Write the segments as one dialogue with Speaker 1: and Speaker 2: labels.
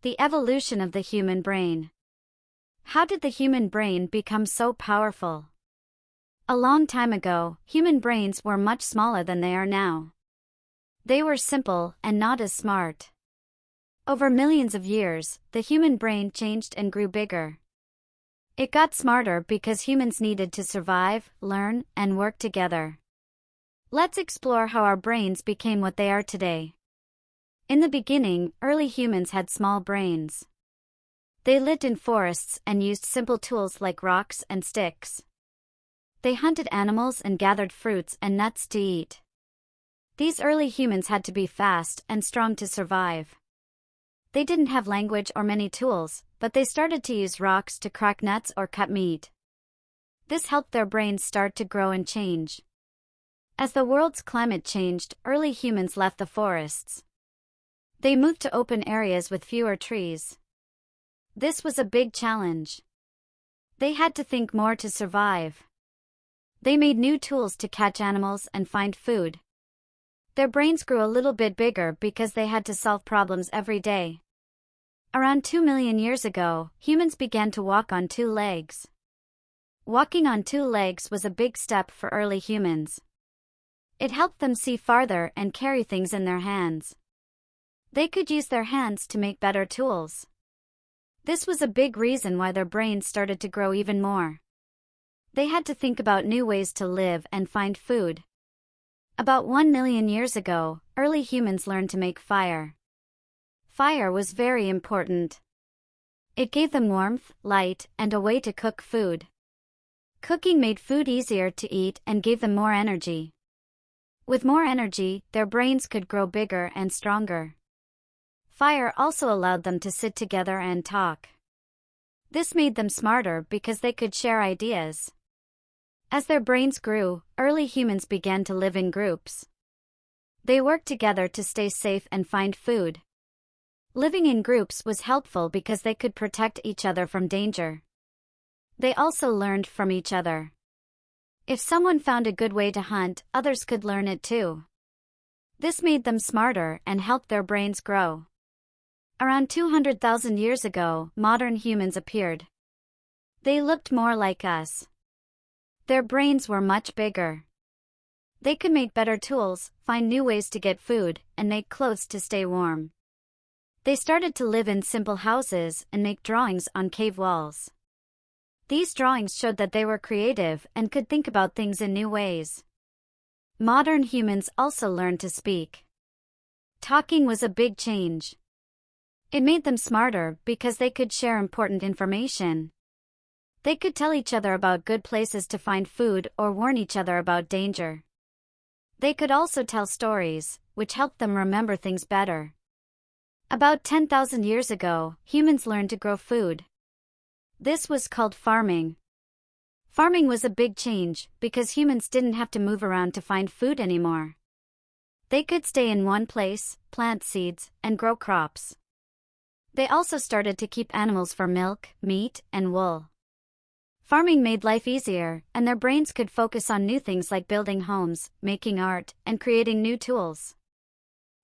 Speaker 1: The evolution of the human brain. How did the human brain become so powerful? A long time ago, human brains were much smaller than they are now. They were simple and not as smart. Over millions of years, the human brain changed and grew bigger. It got smarter because humans needed to survive, learn, and work together. Let's explore how our brains became what they are today. In the beginning, early humans had small brains. They lived in forests and used simple tools like rocks and sticks. They hunted animals and gathered fruits and nuts to eat. These early humans had to be fast and strong to survive. They didn't have language or many tools, but they started to use rocks to crack nuts or cut meat. This helped their brains start to grow and change. As the world's climate changed, early humans left the forests. They moved to open areas with fewer trees. This was a big challenge. They had to think more to survive. They made new tools to catch animals and find food. Their brains grew a little bit bigger because they had to solve problems every day. Around 2 million years ago, humans began to walk on two legs. Walking on two legs was a big step for early humans. It helped them see farther and carry things in their hands. They could use their hands to make better tools. This was a big reason why their brains started to grow even more. They had to think about new ways to live and find food. About 1 million years ago, early humans learned to make fire. Fire was very important. It gave them warmth, light, and a way to cook food. Cooking made food easier to eat and gave them more energy. With more energy, their brains could grow bigger and stronger. Fire also allowed them to sit together and talk. This made them smarter because they could share ideas. As their brains grew, early humans began to live in groups. They worked together to stay safe and find food. Living in groups was helpful because they could protect each other from danger. They also learned from each other. If someone found a good way to hunt, others could learn it too. This made them smarter and helped their brains grow. Around 200,000 years ago, modern humans appeared. They looked more like us. Their brains were much bigger. They could make better tools, find new ways to get food, and make clothes to stay warm. They started to live in simple houses and make drawings on cave walls. These drawings showed that they were creative and could think about things in new ways. Modern humans also learned to speak. Talking was a big change. It made them smarter because they could share important information. They could tell each other about good places to find food or warn each other about danger. They could also tell stories, which helped them remember things better. About 10,000 years ago, humans learned to grow food. This was called farming. Farming was a big change because humans didn't have to move around to find food anymore. They could stay in one place, plant seeds, and grow crops. They also started to keep animals for milk, meat, and wool. Farming made life easier, and their brains could focus on new things like building homes, making art, and creating new tools.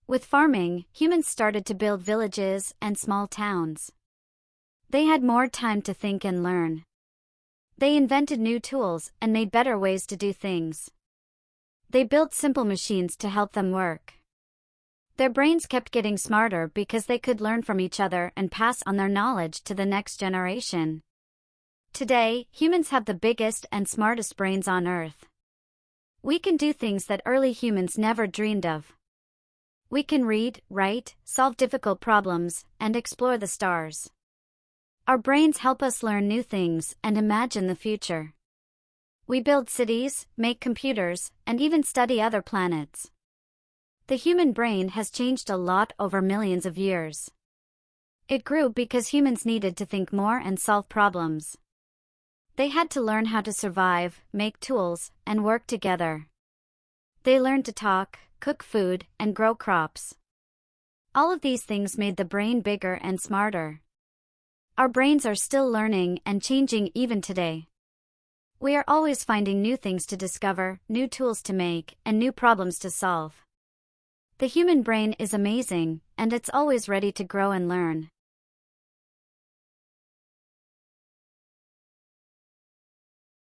Speaker 1: With farming, humans started to build villages and small towns. They had more time to think and learn. They invented new tools and made better ways to do things. They built simple machines to help them work. Their brains kept getting smarter because they could learn from each other and pass on their knowledge to the next generation. Today, humans have the biggest and smartest brains on Earth. We can do things that early humans never dreamed of. We can read, write, solve difficult problems, and explore the stars. Our brains help us learn new things and imagine the future. We build cities, make computers, and even study other planets. The human brain has changed a lot over millions of years. It grew because humans needed to think more and solve problems. They had to learn how to survive, make tools, and work together. They learned to talk, cook food, and grow crops. All of these things made the brain bigger and smarter. Our brains are still learning and changing even today. We are always finding new things to discover, new tools to make, and new problems to solve. The human brain is amazing, and it's always ready to grow and learn.